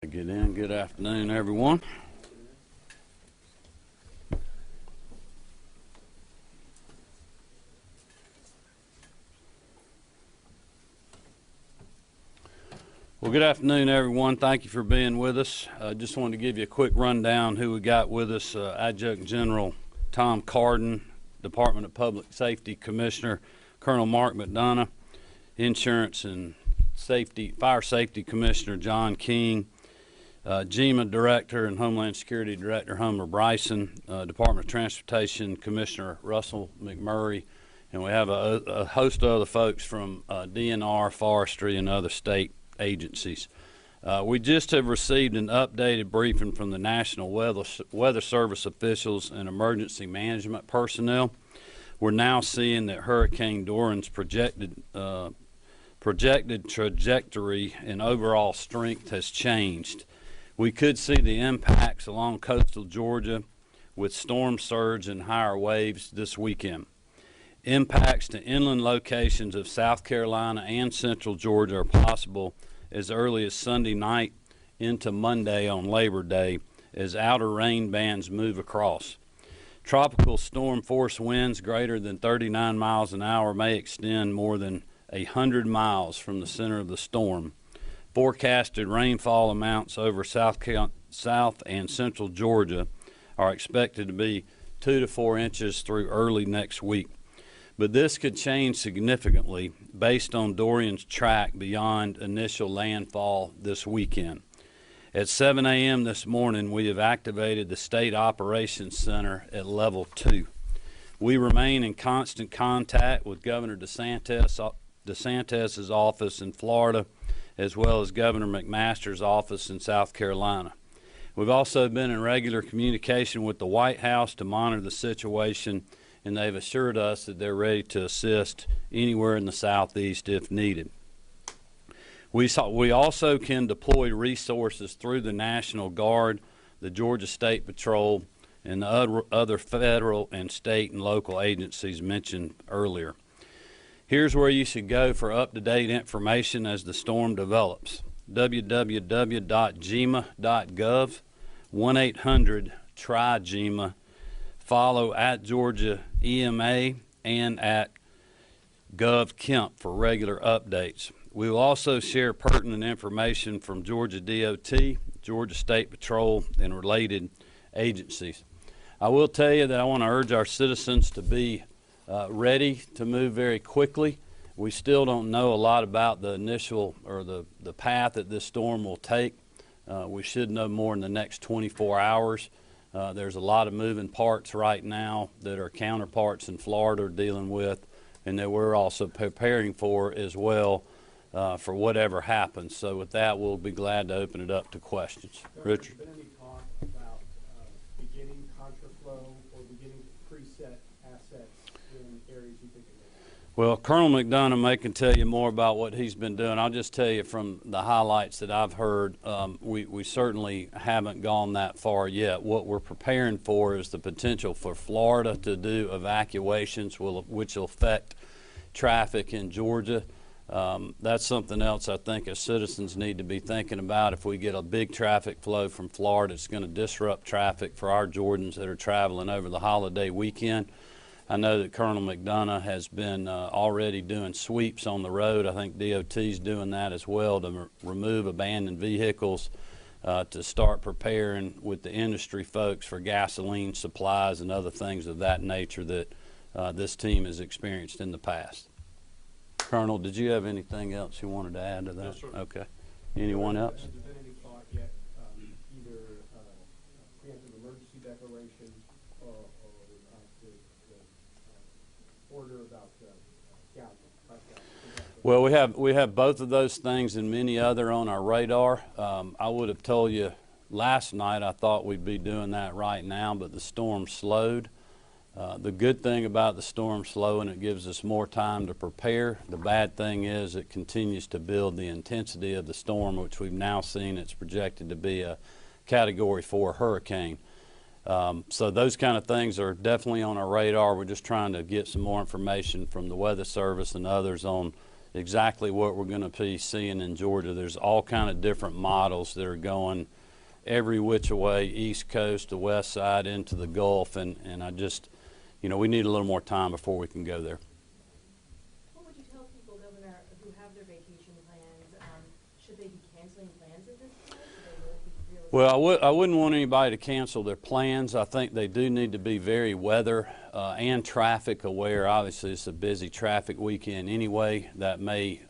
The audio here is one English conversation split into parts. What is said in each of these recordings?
Get in. Good afternoon, everyone. Well, good afternoon, everyone. Thank you for being with us. I just wanted to give you a quick rundown who we got with us. Adjutant General Tom Carden, Department of Public Safety Commissioner Colonel Mark McDonough, Insurance and Fire Safety Commissioner John King, GEMA Director and Homeland Security Director Homer Bryson, Department of Transportation Commissioner Russell McMurray, and we have a host of other folks from DNR, Forestry, and other state agencies. We just have received an updated briefing from the National Weather Service officials and emergency management personnel. We're now seeing that Hurricane Dorian's projected trajectory and overall strength has changed. We could see the impacts along coastal Georgia with storm surge and higher waves this weekend. Impacts to inland locations of South Carolina and central Georgia are possible as early as Sunday night into Monday on Labor Day as outer rain bands move across. Tropical storm force winds greater than 39 miles an hour may extend more than 100 miles from the center of the storm. Forecasted rainfall amounts over South and central Georgia are expected to be 2 to 4 inches through early next week. But this could change significantly based on Dorian's track beyond initial landfall this weekend. At 7 a.m. this morning, we have activated the State Operations Center at Level 2. We remain in constant contact with Governor DeSantis' office in Florida, as well as Governor McMaster's office in South Carolina. We've also been in regular communication with the White House to monitor the situation, and they've assured us that they're ready to assist anywhere in the Southeast if needed. We also can deploy resources through the National Guard, the Georgia State Patrol, and the other federal and state and local agencies mentioned earlier. Here's where you should go for up-to-date information as the storm develops. www.gema.gov, 1-800-TRI-GEMA. Follow at Georgia EMA and at Gov Kemp for regular updates. We will also share pertinent information from Georgia DOT, Georgia State Patrol, and related agencies. I will tell you that I want to urge our citizens to be ready to move very quickly. We still don't know a lot about the initial or the path that this storm will take. We should know more in the next 24 hours. There's a lot of moving parts right now that our counterparts in Florida are dealing with, and that we're also preparing for as well for whatever happens. So with that, we'll be glad to open it up to questions. Richard? Has there been any talk about beginning contraflow or beginning to preset assets in areas you think it may be? Well, Colonel McDonough can tell you more about what he's been doing. I'll just tell you from the highlights that I've heard, we certainly haven't gone that far yet. What we're preparing for is the potential for Florida to do evacuations, which will affect traffic in Georgia. That's something else I think as citizens need to be thinking about. If we get a big traffic flow from Florida, it's going to disrupt traffic for our Georgians that are traveling over the holiday weekend. I know that Colonel McDonough has been already doing sweeps on the road. I think DOT's doing that as well to remove abandoned vehicles, to start preparing with the industry folks for gasoline supplies and other things of that nature that this team has experienced in the past. Colonel, did you have anything else you wanted to add to that? Yes, sir. Okay. Anyone else? Has there been any thought yet, either preemptive emergency declarations or the order about gouging? Well, we have both of those things and many other on our radar. I would have told you last night I thought we'd be doing that right now, but the storm slowed. The good thing about the storm slowing, it gives us more time to prepare. The bad thing is it continues to build the intensity of the storm, which we've now seen it's projected to be a Category 4 hurricane. So those kind of things are definitely on our radar. We're just trying to get some more information from the Weather Service and others on exactly what we're going to be seeing in Georgia. There's all kind of different models that are going every which way, East Coast to West Side into the Gulf, and I just, we need a little more time before we can go there. What would you tell people, Governor, who have their vacation plans? Should they be canceling plans at this point? Well, I wouldn't want anybody to cancel their plans. I think they do need to be very weather and traffic aware. Obviously, it's a busy traffic weekend anyway. That may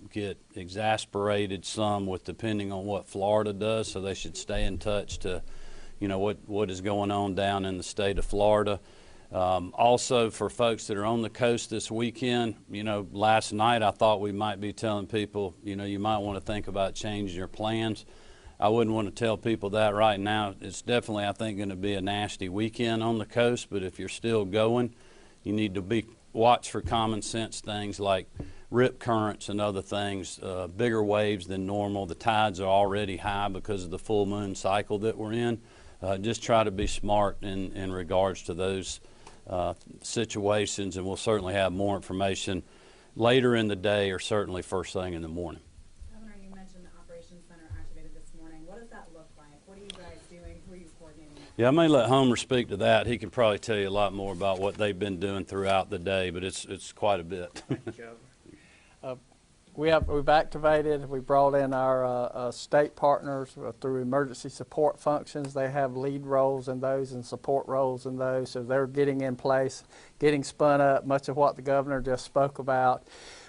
get exasperated some with depending on what Florida does, so they should stay in touch to, what is going on down in the state of Florida. Also, for folks that are on the coast this weekend, last night I thought we might be telling people, you might want to think about changing your plans. I wouldn't want to tell people that right now. It's definitely, I think, going to be a nasty weekend on the coast, but if you're still going, you need to watch for common sense things like rip currents and other things, bigger waves than normal. The tides are already high because of the full moon cycle that we're in. Just try to be smart in regards to those situations, and we'll certainly have more information later in the day or certainly first thing in the morning. Governor, you mentioned the Operations Center activated this morning. What does that look like? What are you guys doing? Who are you coordinating with? Yeah, I may let Homer speak to that. He can probably tell you a lot more about what they've been doing throughout the day, but it's quite a bit. We've activated, we brought in our state partners through emergency support functions. They have lead roles in those and support roles in those, so they're getting in place, getting spun up, much of what the governor just spoke about.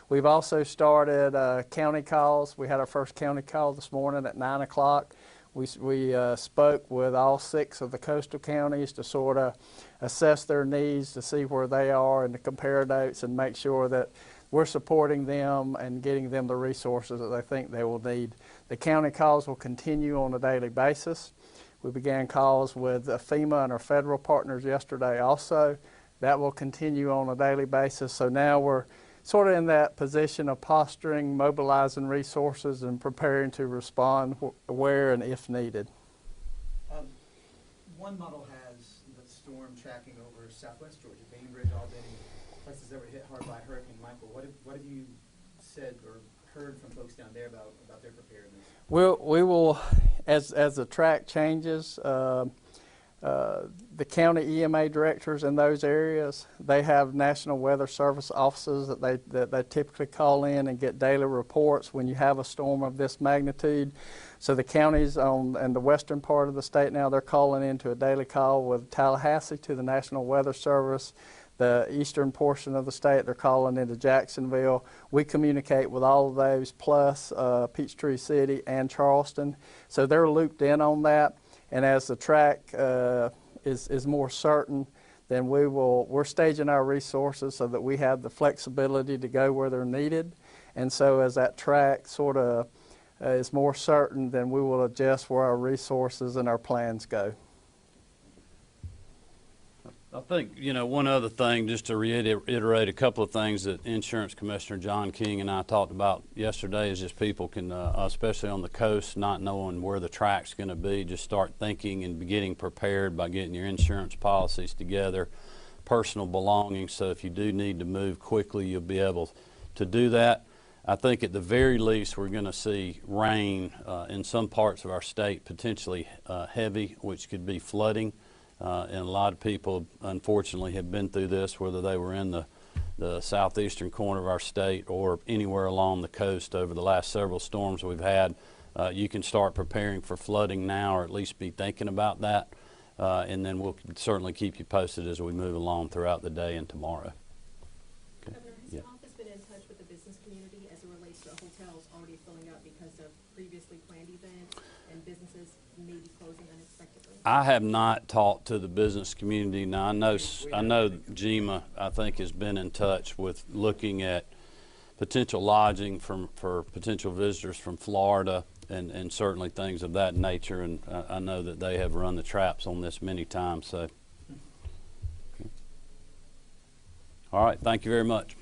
We've also started county calls. We had our first county call this morning at 9 o'clock. We spoke with all 6 of the coastal counties to sort of assess their needs, to see where they are and to compare notes and make sure that we're supporting them and getting them the resources that they think they will need. The county calls will continue on a daily basis. We began calls with FEMA and our federal partners yesterday also. That will continue on a daily basis. So now we're sort of in that position of posturing, mobilizing resources, and preparing to respond where and if needed. One model has the storm tracking over southwest Georgia, Bainbridge, Albany, places that were hit hard by Hurricane Michael. What have you said or heard from folks down there about their preparedness? We will, as the track changes, the county EMA directors in those areas, they have National Weather Service offices that they typically call in and get daily reports when you have a storm of this magnitude. So the counties in the western part of the state now, they're calling into a daily call with Tallahassee to the National Weather Service. The eastern portion of the state, they're calling into Jacksonville. We communicate with all of those, plus Peachtree City and Charleston. So they're looped in on that. And as the track is more certain, then we're staging our resources so that we have the flexibility to go where they're needed. And so as that track sort of is more certain, then we will adjust where our resources and our plans go. I think, one other thing, just to reiterate a couple of things that Insurance Commissioner John King and I talked about yesterday, is just people can, especially on the coast, not knowing where the track's going to be, just start thinking and getting prepared by getting your insurance policies together, personal belongings, so if you do need to move quickly, you'll be able to do that. I think at the very least we're going to see rain in some parts of our state, potentially heavy, which could be flooding. And a lot of people, unfortunately, have been through this, whether they were in the southeastern corner of our state or anywhere along the coast over the last several storms we've had. You can start preparing for flooding now, or at least be thinking about that. And then we'll certainly keep you posted as we move along throughout the day and tomorrow. Okay. Governor, has your office been in touch with the business community as it relates to hotels already filling up because of previously planned events and businesses maybe closing unexpectedly? I have not talked to the business community. Now, I know GEMA, I think, has been in touch with looking at potential lodging for potential visitors from Florida and certainly things of that nature. And I know that they have run the traps on this many times. So, okay. All right. Thank you very much.